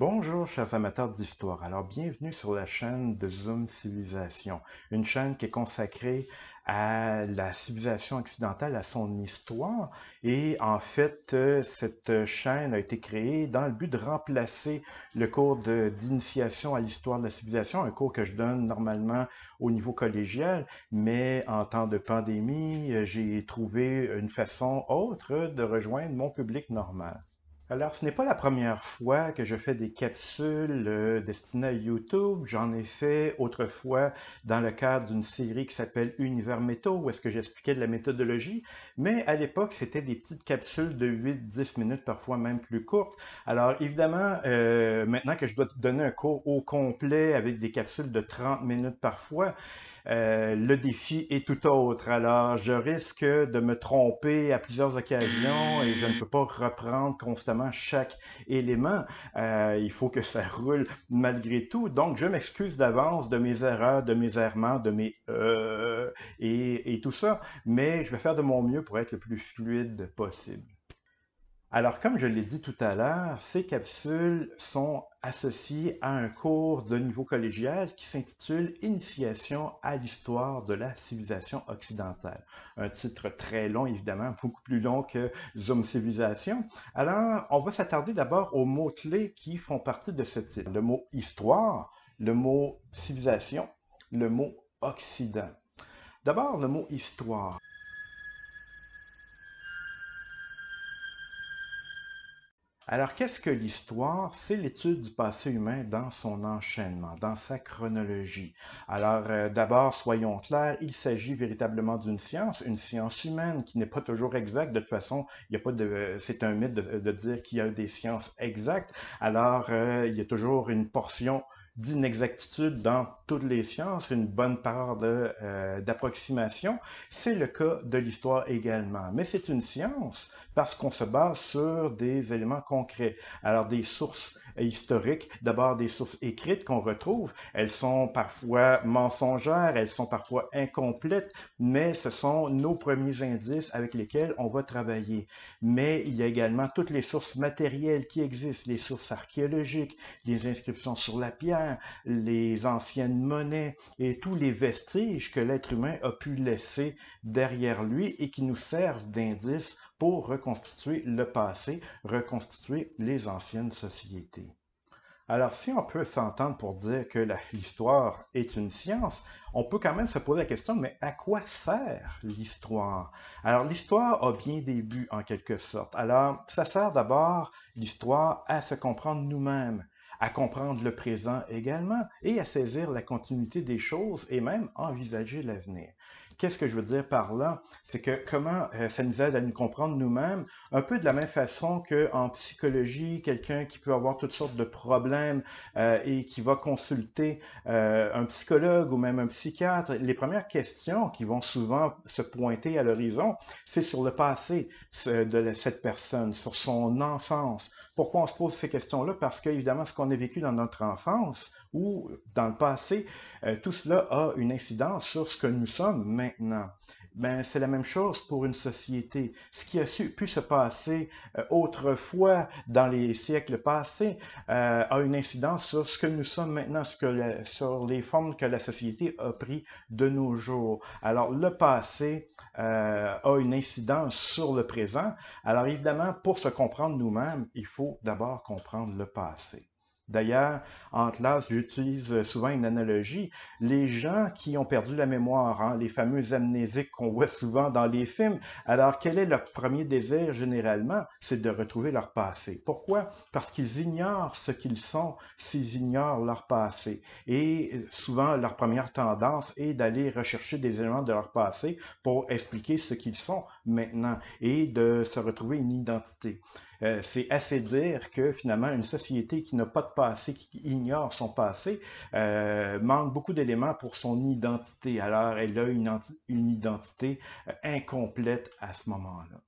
Bonjour, chers amateurs d'histoire. Alors, bienvenue sur la chaîne de Zoom Civilisation, une chaîne qui est consacrée à la civilisation occidentale, à son histoire. Et en fait, cette chaîne a été créée dans le but de remplacer le cours d'initiation à l'histoire de la civilisation, un cours que je donne normalement au niveau collégial, mais en temps de pandémie, j'ai trouvé une façon autre de rejoindre mon public normal. Alors, ce n'est pas la première fois que je fais des capsules destinées à YouTube. J'en ai fait autrefois dans le cadre d'une série qui s'appelle Univers Métaux, où est-ce que j'expliquais de la méthodologie. Mais à l'époque, c'était des petites capsules de 8-10 minutes, parfois même plus courtes. Alors, évidemment, maintenant que je dois te donner un cours au complet avec des capsules de 30 minutes parfois, le défi est tout autre. Alors, je risque de me tromper à plusieurs occasions et je ne peux pas reprendre constamment chaque élément. Il faut que ça roule malgré tout. Donc, je m'excuse d'avance de mes erreurs, de mes errements, de mes et tout ça, mais je vais faire de mon mieux pour être le plus fluide possible. Alors, comme je l'ai dit tout à l'heure, ces capsules sont associées à un cours de niveau collégial qui s'intitule Initiation à l'histoire de la civilisation occidentale. Un titre très long, évidemment, beaucoup plus long que Zoom Civilisation. Alors, on va s'attarder d'abord aux mots-clés qui font partie de ce titre. Le mot histoire, le mot civilisation, le mot Occident. D'abord, le mot histoire. Alors, qu'est-ce que l'histoire? C'est l'étude du passé humain dans son enchaînement, dans sa chronologie. Alors, d'abord, soyons clairs, il s'agit véritablement d'une science humaine qui n'est pas toujours exacte. De toute façon, il y a pas de, c'est un mythe de dire qu'il y a des sciences exactes. Alors, il y a toujours une portion d'inexactitude dans toutes les sciences, une bonne part d'approximation. C'est le cas de l'histoire également. Mais c'est une science parce qu'on se base sur des éléments concrets. Alors, des sources historiques, d'abord des sources écrites qu'on retrouve, elles sont parfois mensongères, elles sont parfois incomplètes, mais ce sont nos premiers indices avec lesquels on va travailler. Mais il y a également toutes les sources matérielles qui existent, les sources archéologiques, les inscriptions sur la pierre, les anciennes monnaies et tous les vestiges que l'être humain a pu laisser derrière lui et qui nous servent d'indices pour reconstituer le passé, reconstituer les anciennes sociétés. Alors, si on peut s'entendre pour dire que l'histoire est une science, on peut quand même se poser la question, mais à quoi sert l'histoire? Alors, l'histoire a bien des buts en quelque sorte. Alors, ça sert d'abord, l'histoire, à se comprendre nous-mêmes, à comprendre le présent également et à saisir la continuité des choses et même envisager l'avenir. Qu'est-ce que je veux dire par là? C'est que comment ça nous aide à nous comprendre nous-mêmes, un peu de la même façon qu'en psychologie, quelqu'un qui peut avoir toutes sortes de problèmes et qui va consulter un psychologue ou même un psychiatre, les premières questions qui vont souvent se pointer à l'horizon, c'est sur le passé de cette personne, sur son enfance. Pourquoi on se pose ces questions-là? Parce qu'évidemment, ce qu'on a vécu dans notre enfance ou dans le passé, tout cela a une incidence sur ce que nous sommes maintenant. Ben, c'est la même chose pour une société. Ce qui a pu se passer autrefois dans les siècles passés a une incidence sur ce que nous sommes maintenant, sur les formes que la société a pris de nos jours. Alors, le passé a une incidence sur le présent. Alors, évidemment, pour se comprendre nous-mêmes, il faut d'abord comprendre le passé. D'ailleurs, en classe, j'utilise souvent une analogie. Les gens qui ont perdu la mémoire, hein, les fameux amnésiques qu'on voit souvent dans les films, alors quel est leur premier désir généralement? C'est de retrouver leur passé. Pourquoi? Parce qu'ils ignorent ce qu'ils sont s'ils ignorent leur passé. Et souvent, leur première tendance est d'aller rechercher des éléments de leur passé pour expliquer ce qu'ils sont maintenant et de se retrouver une identité. C'est assez dire que finalement, une société qui n'a pas de passé, qui ignore son passé, manque beaucoup d'éléments pour son identité. Alors, elle a une identité incomplète à ce moment-là.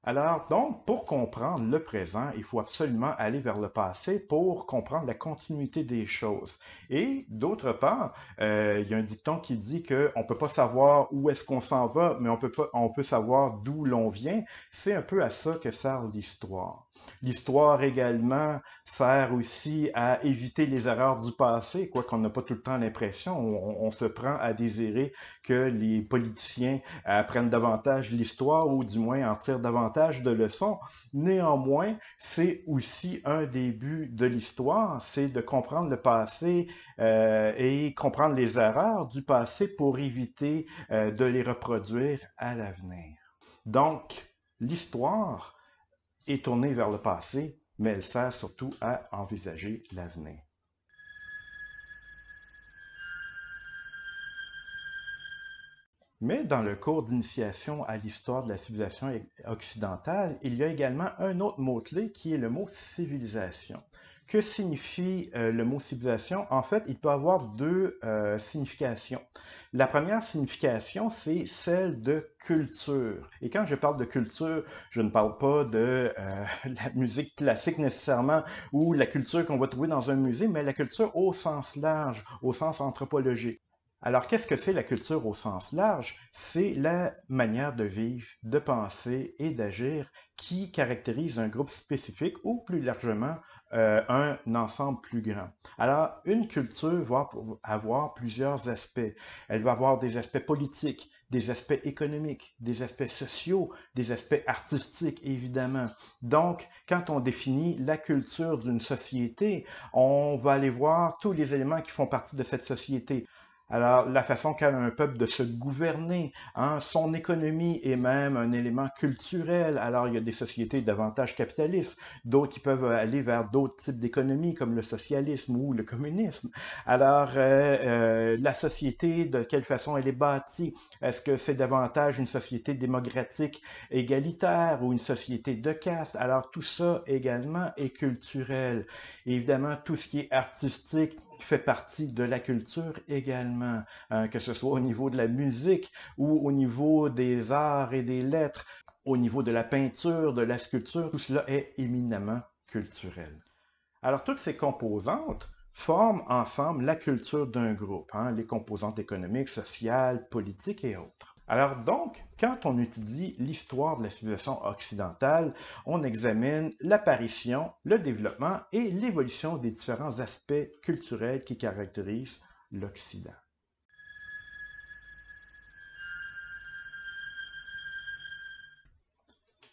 Alors, donc, pour comprendre le présent, il faut absolument aller vers le passé pour comprendre la continuité des choses. Et d'autre part, il y a un dicton qui dit qu'on ne peut pas savoir où est-ce qu'on s'en va, mais on peut savoir d'où l'on vient. C'est un peu à ça que sert l'histoire. L'histoire également sert aussi à éviter les erreurs du passé, quoi qu'on n'a pas tout le temps l'impression. On se prend à désirer que les politiciens apprennent davantage l'histoire ou du moins en tirent davantage de leçons. Néanmoins, c'est aussi un des buts de l'histoire, c'est de comprendre le passé et comprendre les erreurs du passé pour éviter de les reproduire à l'avenir. Donc, l'histoire est tournée vers le passé, mais elle sert surtout à envisager l'avenir. Mais dans le cours d'initiation à l'histoire de la civilisation occidentale, il y a également un autre mot-clé qui est le mot civilisation. Que signifie le mot civilisation? En fait, il peut avoir deux significations. La première signification, c'est celle de culture. Et quand je parle de culture, je ne parle pas de la musique classique nécessairement ou la culture qu'on va trouver dans un musée, mais la culture au sens large, au sens anthropologique. Alors, qu'est-ce que c'est la culture au sens large? C'est la manière de vivre, de penser et d'agir qui caractérise un groupe spécifique ou plus largement un ensemble plus grand. Alors, une culture va avoir plusieurs aspects. Elle va avoir des aspects politiques, des aspects économiques, des aspects sociaux, des aspects artistiques, évidemment. Donc, quand on définit la culture d'une société, on va aller voir tous les éléments qui font partie de cette société. Alors, la façon qu'a un peuple de se gouverner, hein, son économie est même un élément culturel. Alors, il y a des sociétés davantage capitalistes, d'autres qui peuvent aller vers d'autres types d'économies, comme le socialisme ou le communisme. Alors, la société, de quelle façon elle est bâtie? Est-ce que c'est davantage une société démocratique égalitaire ou une société de caste? Alors, tout ça également est culturel. Et évidemment, tout ce qui est artistique fait partie de la culture également, que ce soit au niveau de la musique ou au niveau des arts et des lettres, au niveau de la peinture, de la sculpture, tout cela est éminemment culturel. Alors, toutes ces composantes forment ensemble la culture d'un groupe, hein, les composantes économiques, sociales, politiques et autres. Alors donc, quand on étudie l'histoire de la civilisation occidentale, on examine l'apparition, le développement et l'évolution des différents aspects culturels qui caractérisent l'Occident.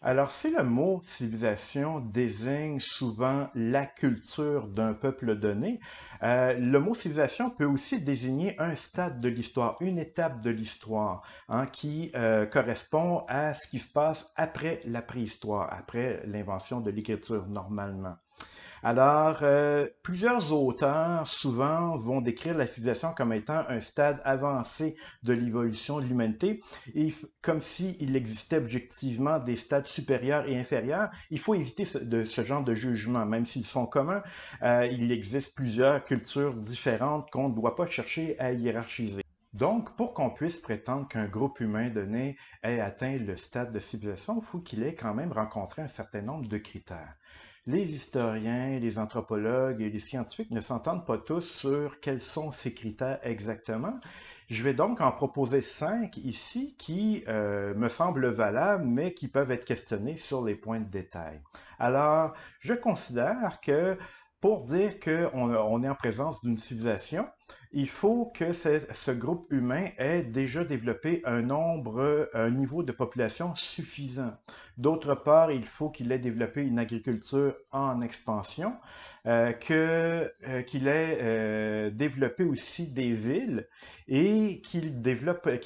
Alors, si le mot civilisation désigne souvent la culture d'un peuple donné, le mot civilisation peut aussi désigner un stade de l'histoire, une étape de l'histoire, hein, qui correspond à ce qui se passe après la préhistoire, après l'invention de l'écriture normalement. Alors, plusieurs auteurs souvent vont décrire la civilisation comme étant un stade avancé de l'évolution de l'humanité, et comme s'il existait objectivement des stades supérieurs et inférieurs. Il faut éviter ce genre de jugement, même s'ils sont communs. Il existe plusieurs cultures différentes qu'on ne doit pas chercher à hiérarchiser. Donc, pour qu'on puisse prétendre qu'un groupe humain donné ait atteint le stade de civilisation, il faut qu'il ait quand même rencontré un certain nombre de critères. Les historiens, les anthropologues et les scientifiques ne s'entendent pas tous sur quels sont ces critères exactement. Je vais donc en proposer 5 ici qui me semblent valables, mais qui peuvent être questionnés sur les points de détail. Alors, je considère que pour dire qu'on est en présence d'une civilisation, il faut que ce groupe humain ait déjà développé un niveau de population suffisant. D'autre part, il faut qu'il ait développé une agriculture en expansion, qu'il ait développé aussi des villes et qu'il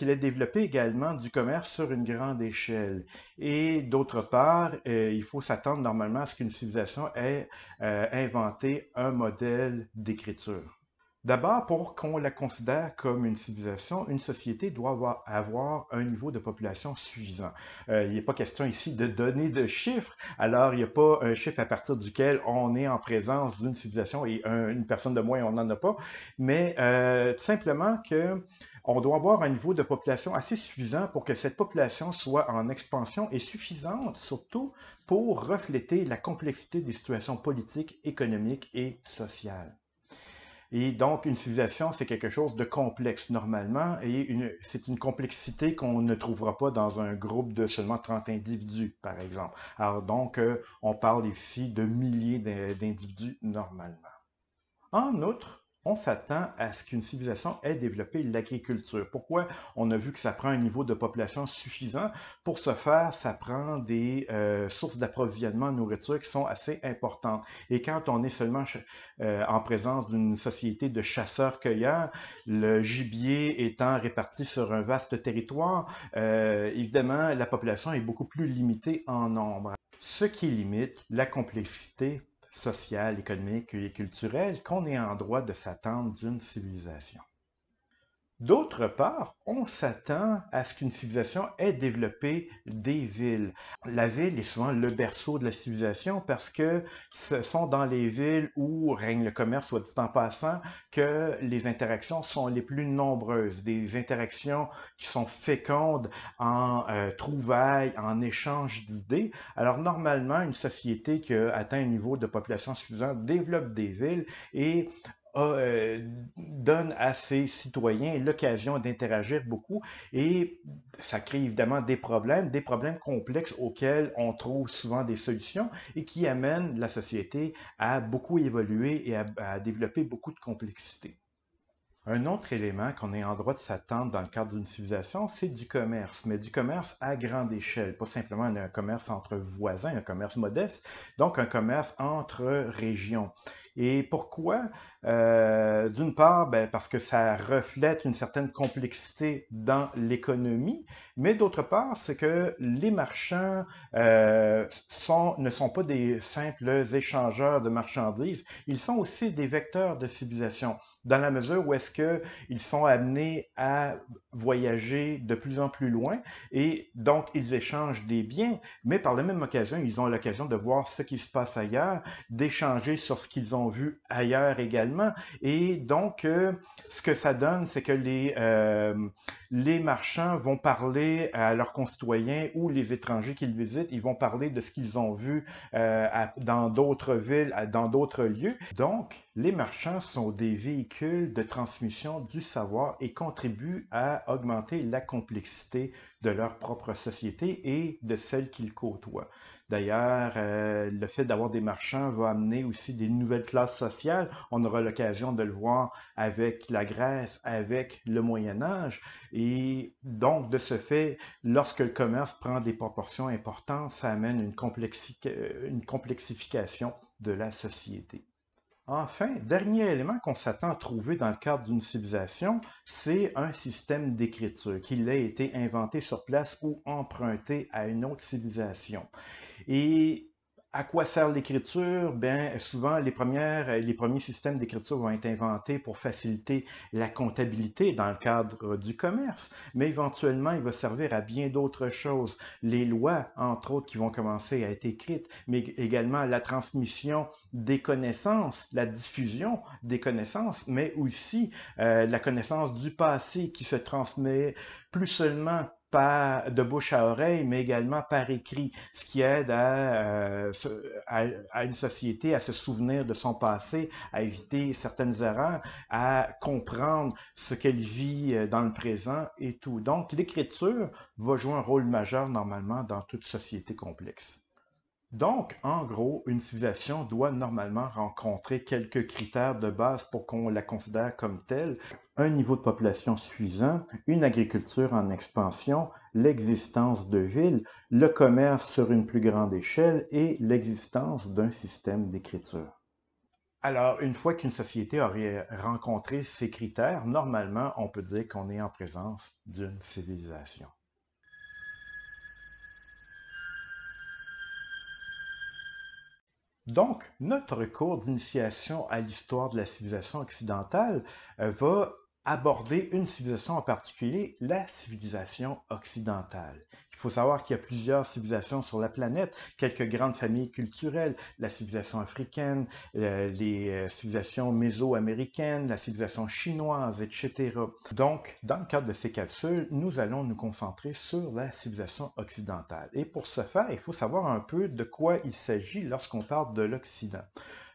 ait développé également du commerce sur une grande échelle. Et d'autre part, il faut s'attendre normalement à ce qu'une civilisation ait inventé un modèle d'écriture. D'abord, pour qu'on la considère comme une civilisation, une société doit avoir un niveau de population suffisant. Il n'est pas question ici de donner de chiffres, alors il n'y a pas un chiffre à partir duquel on est en présence d'une civilisation et une personne de moins, on n'en a pas, mais tout simplement que on doit avoir un niveau de population assez suffisant pour que cette population soit en expansion et suffisante surtout pour refléter la complexité des situations politiques, économiques et sociales. Et donc, une civilisation, c'est quelque chose de complexe normalement, et c'est une complexité qu'on ne trouvera pas dans un groupe de seulement 30 individus, par exemple. Alors donc, on parle ici de milliers d'individus normalement. En outre, on s'attend à ce qu'une civilisation ait développé l'agriculture. Pourquoi? On a vu que ça prend un niveau de population suffisant. Pour ce faire, ça prend des sources d'approvisionnement en nourriture qui sont assez importantes. Et quand on est seulement en présence d'une société de chasseurs-cueilleurs, le gibier étant réparti sur un vaste territoire, évidemment, la population est beaucoup plus limitée en nombre. Ce qui limite la complexité sociale, économique et culturelle qu'on est en droit de s'attendre d'une civilisation. D'autre part, on s'attend à ce qu'une civilisation ait développé des villes. La ville est souvent le berceau de la civilisation parce que ce sont dans les villes où règne le commerce, soit dit en passant, que les interactions sont les plus nombreuses. Des interactions qui sont fécondes en trouvailles, en échange d'idées. Alors normalement, une société qui a atteint un niveau de population suffisant développe des villes et donne à ses citoyens l'occasion d'interagir beaucoup et ça crée évidemment des problèmes complexes auxquels on trouve souvent des solutions et qui amènent la société à beaucoup évoluer et à développer beaucoup de complexité. Un autre élément qu'on est en droit de s'attendre dans le cadre d'une civilisation, c'est du commerce, mais du commerce à grande échelle, pas simplement un commerce entre voisins, un commerce modeste, donc un commerce entre régions. Et pourquoi? D'une part, ben, parce que ça reflète une certaine complexité dans l'économie, mais d'autre part, c'est que les marchands ne sont pas des simples échangeurs de marchandises, ils sont aussi des vecteurs de civilisation, dans la mesure où est-ce qu'ils sont amenés à voyager de plus en plus loin et donc ils échangent des biens, mais par la même occasion, ils ont l'occasion de voir ce qui se passe ailleurs, d'échanger sur ce qu'ils ont vu ailleurs également. Et donc, ce que ça donne, c'est que les marchands vont parler à leurs concitoyens ou les étrangers qu'ils visitent, ils vont parler de ce qu'ils ont vu dans d'autres villes, dans d'autres lieux. Donc, les marchands sont des véhicules de transmission du savoir et contribuent à augmenter la complexité de leur propre société et de celle qu'ils côtoient. D'ailleurs, le fait d'avoir des marchands va amener aussi des nouvelles classes sociales. On aura l'occasion de le voir avec la Grèce, avec le Moyen Âge. Et donc, de ce fait, lorsque le commerce prend des proportions importantes, ça amène une complexification de la société. Enfin, dernier élément qu'on s'attend à trouver dans le cadre d'une civilisation, c'est un système d'écriture, qu'il ait été inventé sur place ou emprunté à une autre civilisation. Et à quoi sert l'écriture? Bien, souvent, les premiers systèmes d'écriture vont être inventés pour faciliter la comptabilité dans le cadre du commerce, mais éventuellement, il va servir à bien d'autres choses. Les lois, entre autres, qui vont commencer à être écrites, mais également la transmission des connaissances, la diffusion des connaissances, mais aussi la connaissance du passé qui se transmet plus seulement de bouche à oreille, mais également par écrit, ce qui aide à une société à se souvenir de son passé, à éviter certaines erreurs, à comprendre ce qu'elle vit dans le présent et tout. Donc, l'écriture va jouer un rôle majeur normalement dans toute société complexe. Donc, en gros, une civilisation doit normalement rencontrer quelques critères de base pour qu'on la considère comme telle. Un niveau de population suffisant, une agriculture en expansion, l'existence de villes, le commerce sur une plus grande échelle et l'existence d'un système d'écriture. Alors, une fois qu'une société aurait rencontré ces critères, normalement, on peut dire qu'on est en présence d'une civilisation. Donc, notre cours d'initiation à l'histoire de la civilisation occidentale va aborder une civilisation en particulier, la civilisation occidentale. Il faut savoir qu'il y a plusieurs civilisations sur la planète, quelques grandes familles culturelles, la civilisation africaine, les civilisations méso-américaines, la civilisation chinoise, etc. Donc, dans le cadre de ces capsules, nous allons nous concentrer sur la civilisation occidentale. Et pour ce faire, il faut savoir un peu de quoi il s'agit lorsqu'on parle de l'Occident.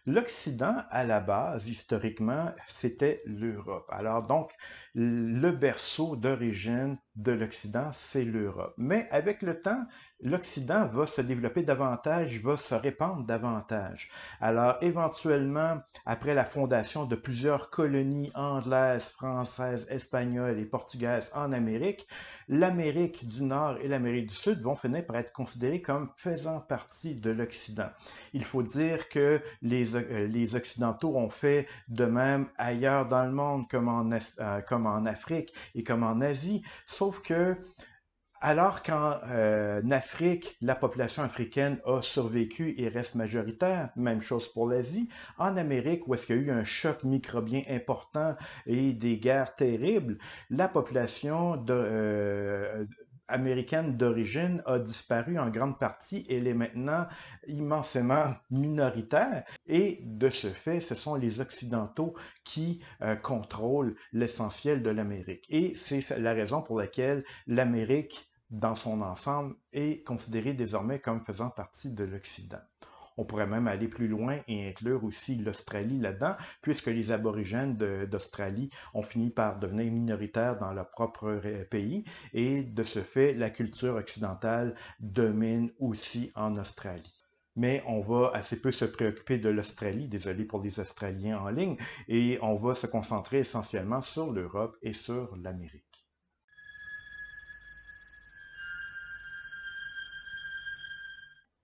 L'Occident, à la base, historiquement, c'était l'Europe. Alors donc, le berceau d'origine de l'Occident, c'est l'Europe. Mais avec le temps, l'Occident va se développer davantage, va se répandre davantage. Alors éventuellement, après la fondation de plusieurs colonies anglaises, françaises, espagnoles et portugaises en Amérique, l'Amérique du Nord et l'Amérique du Sud vont finir par être considérées comme faisant partie de l'Occident. Il faut dire que les Occidentaux ont fait de même ailleurs dans le monde, comme en Afrique et comme en Asie, sauf que alors qu'en Afrique, la population africaine a survécu et reste majoritaire, même chose pour l'Asie, en Amérique, où est-ce qu'il y a eu un choc microbien important et des guerres terribles, la population américaine d'origine a disparu en grande partie et elle est maintenant immensément minoritaire. Et de ce fait, ce sont les Occidentaux qui contrôlent l'essentiel de l'Amérique. Et c'est la raison pour laquelle l'Amérique dans son ensemble est considéré désormais comme faisant partie de l'Occident. On pourrait même aller plus loin et inclure aussi l'Australie là-dedans, puisque les aborigènes d'Australie ont fini par devenir minoritaires dans leur propre pays, et de ce fait, la culture occidentale domine aussi en Australie. Mais on va assez peu se préoccuper de l'Australie, désolé pour les Australiens en ligne, et on va se concentrer essentiellement sur l'Europe et sur l'Amérique.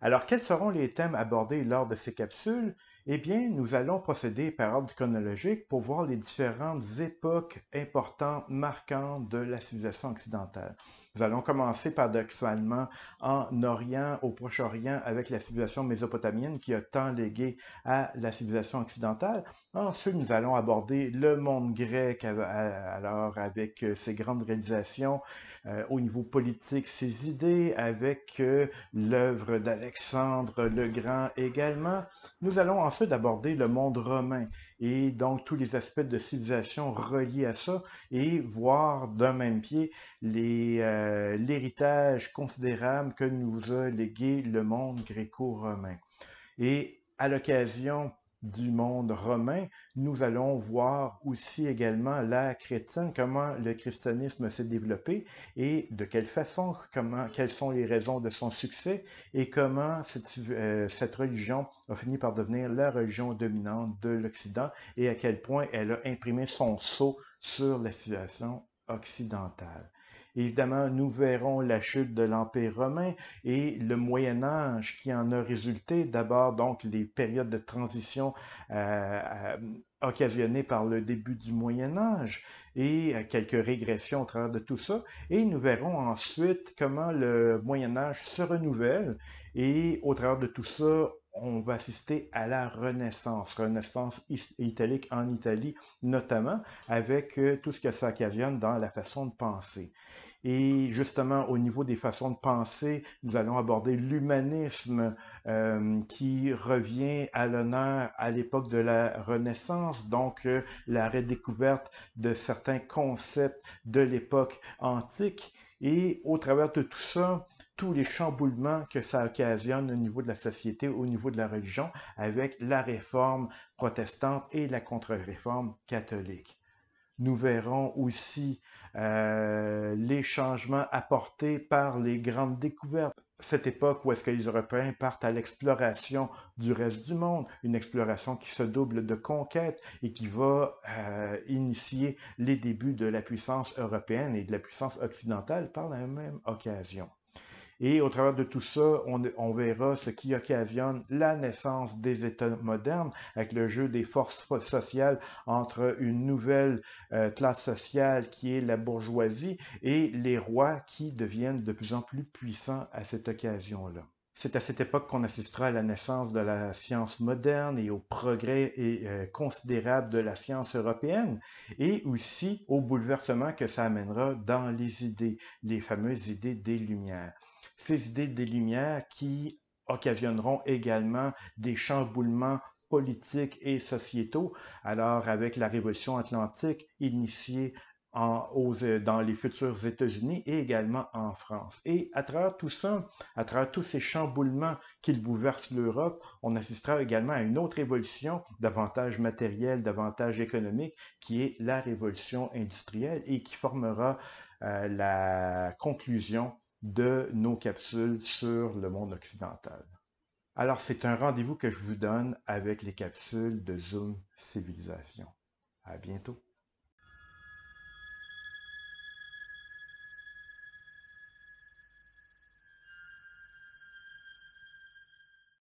Alors, quels seront les thèmes abordés lors de ces capsules? Eh bien, nous allons procéder par ordre chronologique pour voir les différentes époques importantes, marquantes de la civilisation occidentale. Nous allons commencer paradoxalement en Orient, au Proche-Orient, avec la civilisation mésopotamienne qui a tant légué à la civilisation occidentale. Ensuite, nous allons aborder le monde grec, alors avec ses grandes réalisations au niveau politique, ses idées, avec l'œuvre d'Alexandre le Grand également. Nous allons ensuite aborder le monde romain et donc tous les aspects de civilisation reliés à ça et voir d'un même pied l'héritage considérable que nous a légué le monde gréco-romain. Et à l'occasion du monde romain, nous allons voir aussi également l'ère chrétienne, comment le christianisme s'est développé et de quelle façon, quelles sont les raisons de son succès et comment cette religion a fini par devenir la religion dominante de l'Occident et à quel point elle a imprimé son sceau sur la civilisation occidentale. Évidemment, nous verrons la chute de l'Empire romain et le Moyen Âge qui en a résulté. D'abord, donc, les périodes de transition occasionnées par le début du Moyen Âge et quelques régressions au travers de tout ça. Et nous verrons ensuite comment le Moyen Âge se renouvelle et au travers de tout ça, on va assister à la Renaissance italique en Italie notamment, avec tout ce que ça occasionne dans la façon de penser. Et justement, au niveau des façons de penser, nous allons aborder l'humanisme qui revient à l'honneur à l'époque de la Renaissance, donc la redécouverte de certains concepts de l'époque antique. Et au travers de tout ça, tous les chamboulements que ça occasionne au niveau de la société, au niveau de la religion, avec la réforme protestante et la contre-réforme catholique. Nous verrons aussi les changements apportés par les grandes découvertes. Cette époque où est-ce que les Européens partent à l'exploration du reste du monde, une exploration qui se double de conquête et qui va initier les débuts de la puissance européenne et de la puissance occidentale par la même occasion. Et au travers de tout ça, on verra ce qui occasionne la naissance des États modernes avec le jeu des forces sociales entre une nouvelle classe sociale qui est la bourgeoisie et les rois qui deviennent de plus en plus puissants à cette occasion-là. C'est à cette époque qu'on assistera à la naissance de la science moderne et au progrès considérable de la science européenne et aussi au bouleversement que ça amènera dans les idées, les fameuses idées des Lumières. Ces idées des Lumières qui occasionneront également des chamboulements politiques et sociétaux. Alors, avec la Révolution atlantique initiée dans les futurs États-Unis et également en France. Et à travers tout ça, à travers tous ces chamboulements qu'ils bouleversent l'Europe, on assistera également à une autre évolution, davantage matérielle, davantage économique, qui est la révolution industrielle et qui formera la conclusion de nos capsules sur le monde occidental. Alors, c'est un rendez-vous que je vous donne avec les capsules de Zoom Civilisation. À bientôt.